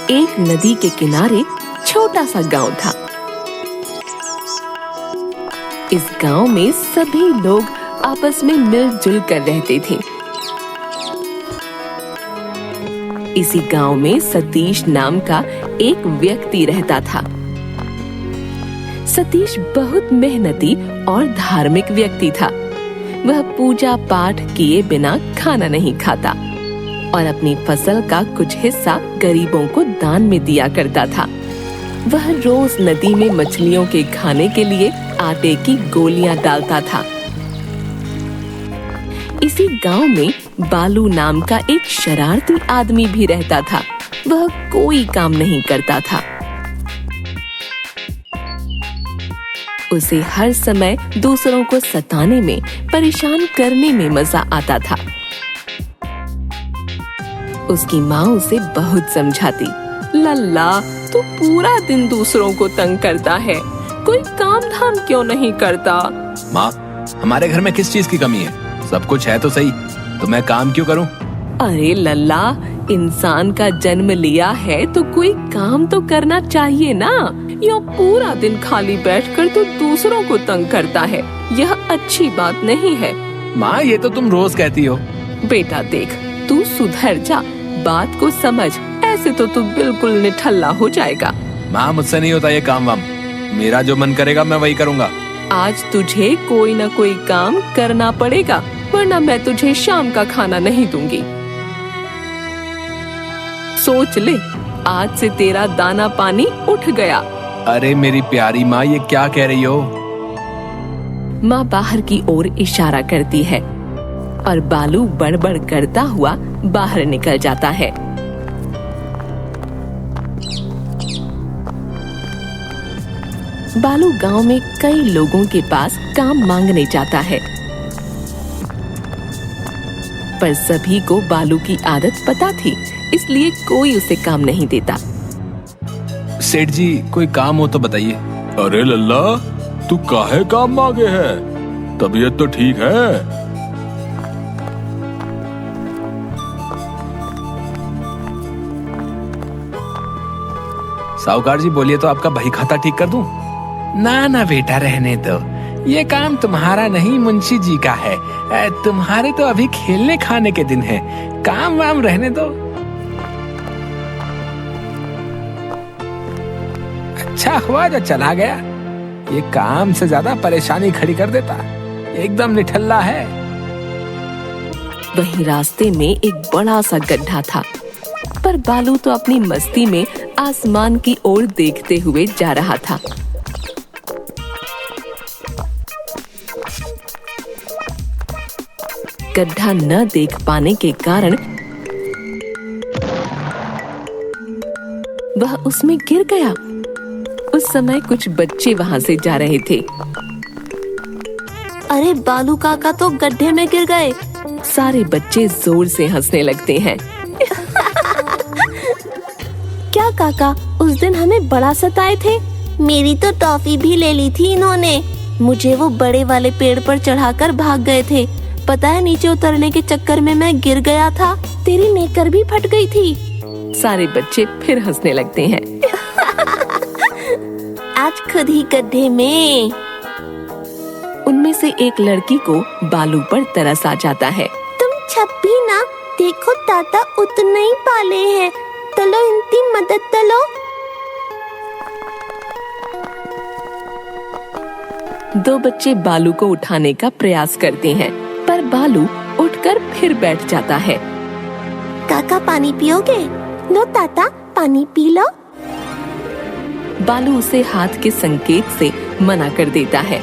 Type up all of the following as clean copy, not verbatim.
एक नदी के किनारे छोटा सा गांव था। इस गांव में सभी लोग आपस में मिलजुल कर रहते थे। इसी गांव में सतीश नाम का एक व्यक्ति रहता था। सतीश बहुत मेहनती और धार्मिक व्यक्ति था। वह पूजा पाठ किए बिना खाना नहीं खाता और अपनी फसल का कुछ हिस्सा गरीबों को दान में दिया करता था। वह रोज नदी में मछलियों के खाने के लिए आटे की गोलियां डालता था। इसी गांव में बालू नाम का एक शरारती आदमी भी रहता था। वह कोई काम नहीं करता था। उसे हर समय दूसरों को सताने में, परेशान करने में मजा आता था। उसकी माँ उसे बहुत समझाती, लल्ला तू पूरा दिन दूसरों को तंग करता है, कोई काम धाम क्यों नहीं करता? माँ, हमारे घर में किस चीज की कमी है? सब कुछ है तो सही, तो मैं काम क्यों करूं? अरे लल्ला, इंसान का जन्म लिया है तो कोई काम तो करना चाहिए ना। यूं पूरा दिन खाली बैठकर तो दूसरों को तंग करता है, यह अच्छी बात नहीं है। माँ, ये तो तुम रोज कहती हो। बेटा देख, तू सुधर जा, बात को समझ, ऐसे तो तू बिल्कुल निठल्ला हो जाएगा। माँ, मुझसे नहीं होता ये काम वाम, मेरा जो मन करेगा मैं वही करूँगा। आज तुझे कोई न कोई काम करना पड़ेगा, वरना मैं तुझे शाम का खाना नहीं दूंगी। सोच ले, आज से तेरा दाना पानी उठ गया। अरे मेरी प्यारी माँ, ये क्या कह रही हो? माँ बाहर की ओर इशारा करती है और बालू बड़बड़ करता हुआ बाहर निकल जाता है। बालू गांव में कई लोगों के पास काम मांगने जाता है, पर सभी को बालू की आदत पता थी, इसलिए कोई उसे काम नहीं देता। सेठ जी, कोई काम हो तो बताइए। अरे लल्ला, तू काहे काम मांगे है? तबीयत तो ठीक है? साहूकार जी बोलिए तो आपका बही खाता ठीक कर दूं? ना ना बेटा, रहने दो, ये काम तुम्हारा नहीं मुंशी जी का है। तुम्हारे तो अभी खेलने खाने के दिन है, काम वाम रहने दो। अच्छा हुआ जो चला गया, ये काम से ज्यादा परेशानी खड़ी कर देता, एकदम निठल्ला है। वहीं रास्ते में एक बड़ा सा गड्ढा था, पर बालू तो अपनी मस्ती में आसमान की ओर देखते हुए जा रहा था। गड्ढा न देख पाने के कारण वह उसमें गिर गया। उस समय कुछ बच्चे वहां से जा रहे थे। अरे बालू काका तो गड्ढे में गिर गए। सारे बच्चे जोर से हंसने लगते हैं। क्या काका, उस दिन हमें बड़ा सताए थे? मेरी तो टॉफी भी ले ली थी इन्होंने। मुझे वो बड़े वाले पेड़ पर चढ़ाकर भाग गए थे। पता है, नीचे उतरने के चक्कर में मैं गिर गया था, तेरी नेकर भी फट गई थी। सारे बच्चे फिर हंसने लगते हैं। आज खुद ही गड्ढे में। उनमें से एक लड़की को बालू पर तरस आ जाता है। तुम छप्पी ना, देखो ताता उतने ही पाले हैं, चलो इनकी मदद करो। दो बच्चे बालू को उठाने का प्रयास करते हैं, पर बालू उठकर फिर बैठ जाता है। काका पानी पियोगे? लो ताता, पानी पी लो। बालू उसे हाथ के संकेत से मना कर देता है।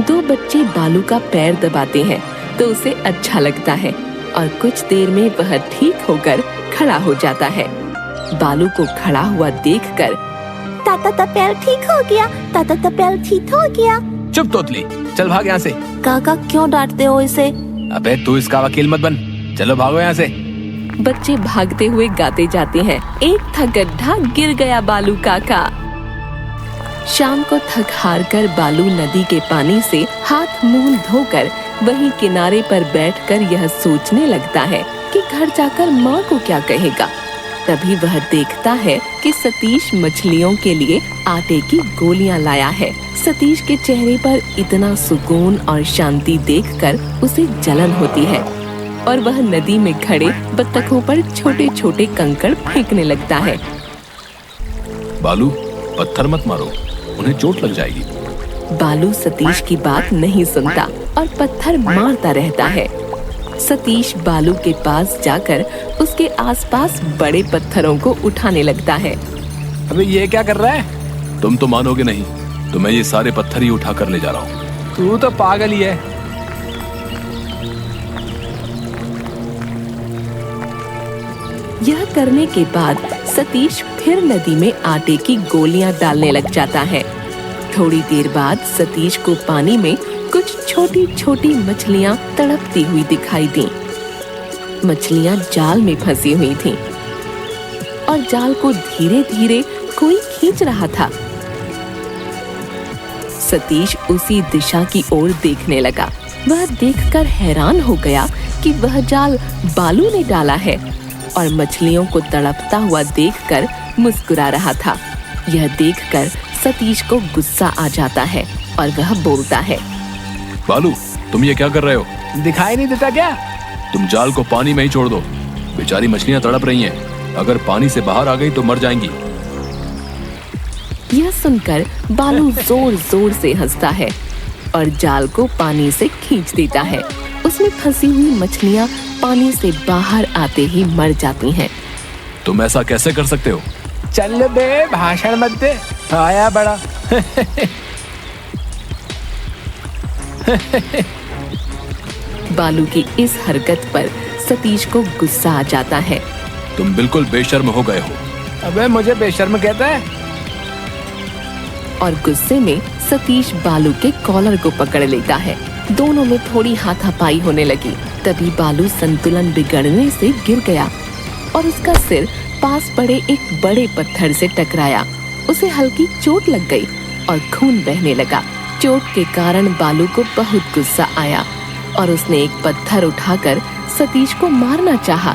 दो बच्चे बालू का पैर दबाते हैं तो उसे अच्छा लगता है और कुछ देर में वह ठीक होकर खड़ा हो जाता है। बालू को खड़ा हुआ देखकर ताता का पैर ठीक हो गया, ताता का पैर ठीक हो गया। चुप तोतली, चल भाग यहाँ से। काका क्यों डांटते हो इसे? अबे तू इसका वकील मत बन, चलो भागो यहाँ से। बच्चे भागते हुए गाते जाते हैं, एक था गड्ढा गिर गया बालू काका। शाम को थक हार कर बालू नदी के पानी से हाथ मुंह धोकर वहीं किनारे पर बैठकर यह सोचने लगता है कि घर जाकर माँ को क्या कहेगा। तभी वह देखता है कि सतीश मछलियों के लिए आटे की गोलियां लाया है। सतीश के चेहरे पर इतना सुकून और शांति देखकर उसे जलन होती है और वह नदी में खड़े बत्तखों पर छोटे छोटे कंकड़ फेंकने लगता है। बालू, पत्थर मत मारो, उन्हें चोट लग जाएगी। बालू सतीश की बात नहीं सुनता और पत्थर मारता रहता है। सतीश बालू के पास जाकर उसके आसपास बड़े पत्थरों को उठाने लगता है। अबे ये क्या कर रहा है? तुम तो मानोगे नहीं, तो मैं ये सारे पत्थर ही उठा कर ले जा रहा हूँ। तू तो पागल ही है। यह करने के बाद सतीश फिर नदी में आटे की गोलियां डालने लग जाता है। थोड़ी देर बाद सतीश को पानी में कुछ छोटी छोटी मछलियां तड़पती हुई दिखाई दी। मछलियां जाल में फंसी हुई थीं और जाल को धीरे धीरे कोई खींच रहा था। सतीश उसी दिशा की ओर देखने लगा। वह देखकर हैरान हो गया कि वह जाल बालू ने डाला है और मछलियों को तड़पता हुआ देखकर मुस्कुरा रहा था। यह देखकर सतीश को गुस्सा आ जाता है और वह बोलता है, बालू, तुम ये क्या कर रहे हो? दिखाई नहीं देता क्या? तुम जाल को पानी में ही छोड़ दो। बेचारी मछलियां तड़प रही हैं। अगर पानी से बाहर आ गई तो मर जाएंगी। यह सुनकर बालू जोर जोर से हंसता है और जाल को पानी से खींच देता है। उसमें फंसी हुई मछलियां पानी से बाहर आते ही मर जाती हैं। तुम ऐसा कैसे कर सकते हो? चल बे, भाषण मत दे, आया बड़ा। बालू की इस हरकत पर सतीश को गुस्सा आ जाता है। तुम बिल्कुल बेशर्म हो गए हो। अबे मुझे बेशर्म कहता है? और गुस्से में सतीश बालू के कॉलर को पकड़ लेता है। दोनों में थोड़ी हाथापाई होने लगी। तभी बालू संतुलन बिगड़ने से गिर गया और उसका सिर पास पड़े एक बड़े पत्थर से टकराया। उसे हल्की चोट लग गई और खून बहने लगा। चोट के कारण बालू को बहुत गुस्सा आया और उसने एक पत्थर उठाकर सतीश को मारना चाहा,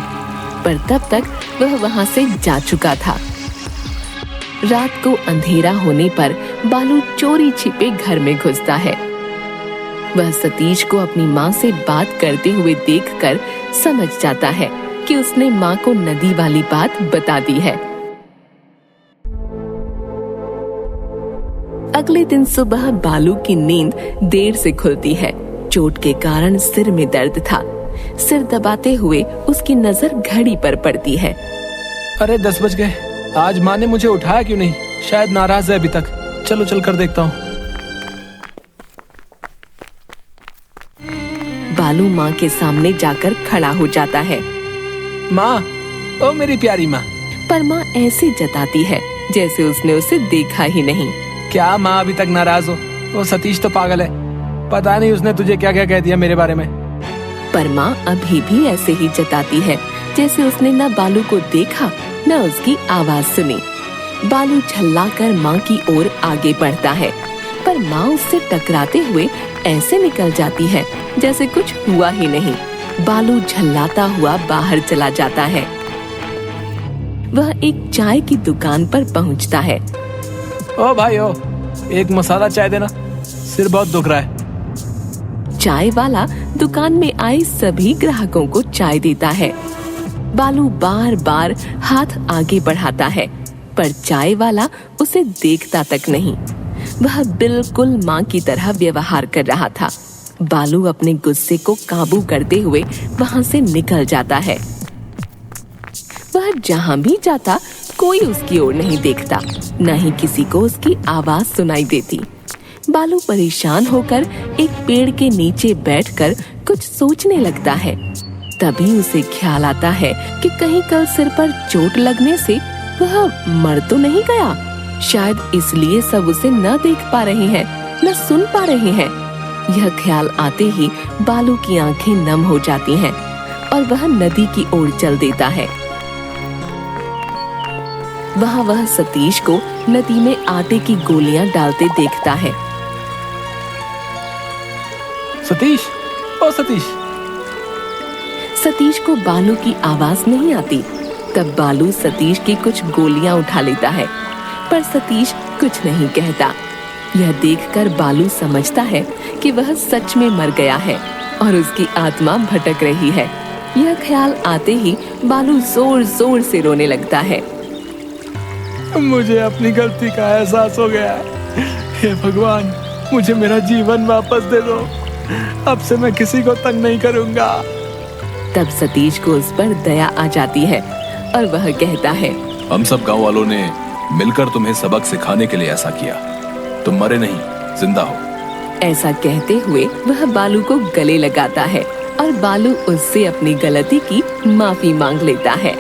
पर तब तक वह वहां से जा चुका था। रात को अंधेरा होने पर बालू चोरी छिपे घर में घुसता है। वह सतीश को अपनी माँ से बात करते हुए देखकर समझ जाता है कि उसने माँ को नदी वाली बात बता दी है। अगले दिन सुबह बालू की नींद देर से खुलती है। चोट के कारण सिर में दर्द था। सिर दबाते हुए उसकी नजर घड़ी पर पड़ती है। अरे 10 बज गए। आज माँ ने मुझे उठाया क्यों नहीं? शायद नाराज है अभी तक। चलो चल कर देखता हूँ। बालू माँ के सामने जाकर खड़ा हो जाता है। माँ, ओ मेरी प्यारी माँ। पर माँ ऐसे जताती है जैसे उसने उसे देखा ही नहीं। क्या माँ अभी तक नाराज हो? वो सतीश तो पागल है। पता नहीं उसने तुझे क्या क्या कह दिया मेरे बारे में। पर माँ अभी भी ऐसे ही जताती है जैसे उसने न बालू को देखा न उसकी आवाज सुनी। बालू झल्लाकर माँ की ओर आगे बढ़ता है, पर माँ उससे टकराते हुए ऐसे निकल जाती है जैसे कुछ हुआ ही नहीं। बालू झल्लाता हुआ बाहर चला जाता है। वह एक चाय की दुकान पर पहुंचता है। ओ भाई ओ, एक मसाला चाय देना, सिर बहुत दुख रहा है। चाय वाला दुकान में आए सभी ग्राहकों को चाय देता है। बालू बार बार हाथ आगे बढ़ाता है, पर चाय वाला उसे देखता तक नहीं। वह बिल्कुल माँ की तरह व्यवहार कर रहा था। बालू अपने गुस्से को काबू करते हुए वहां से निकल जाता है। वह जहां भी जाता कोई उसकी ओर नहीं देखता, न ही किसी को उसकी आवाज सुनाई देती। बालू परेशान होकर एक पेड़ के नीचे बैठकर कुछ सोचने लगता है। तभी उसे ख्याल आता है कि कहीं कल सिर पर चोट लगने से वह मर तो नहीं गया। शायद इसलिए सब उसे न देख पा रहे हैं, न सुन पा रहे हैं। यह ख्याल आते ही बालू की आंखें नम हो जाती हैं और वह नदी की ओर चल देता है। वहाँ वह सतीश को नदी में आटे की गोलियां डालते देखता है। सतीश, ओ सतीश। सतीश को बालू की आवाज नहीं आती। तब बालू सतीश की कुछ गोलियां उठा लेता है, पर सतीश कुछ नहीं कहता। यह देखकर बालू समझता है कि वह सच में मर गया है और उसकी आत्मा भटक रही है। यह ख्याल आते ही बालू जोर जोर से रोने लगता है। मुझे अपनी गलती का एहसास हो गया। हे भगवान, मुझे मेरा जीवन वापस दे दो। अब से मैं किसी को तंग नहीं करूंगा। तब सतीश को उस पर दया आ जाती है और वह कहता है, हम सब गांव वालों ने मिलकर तुम्हें सबक सिखाने के लिए ऐसा किया। तुम मरे नहीं, जिंदा हो। ऐसा कहते हुए वह बालू को गले लगाता है और बालू उससे अपनी गलती की माफी मांग लेता है।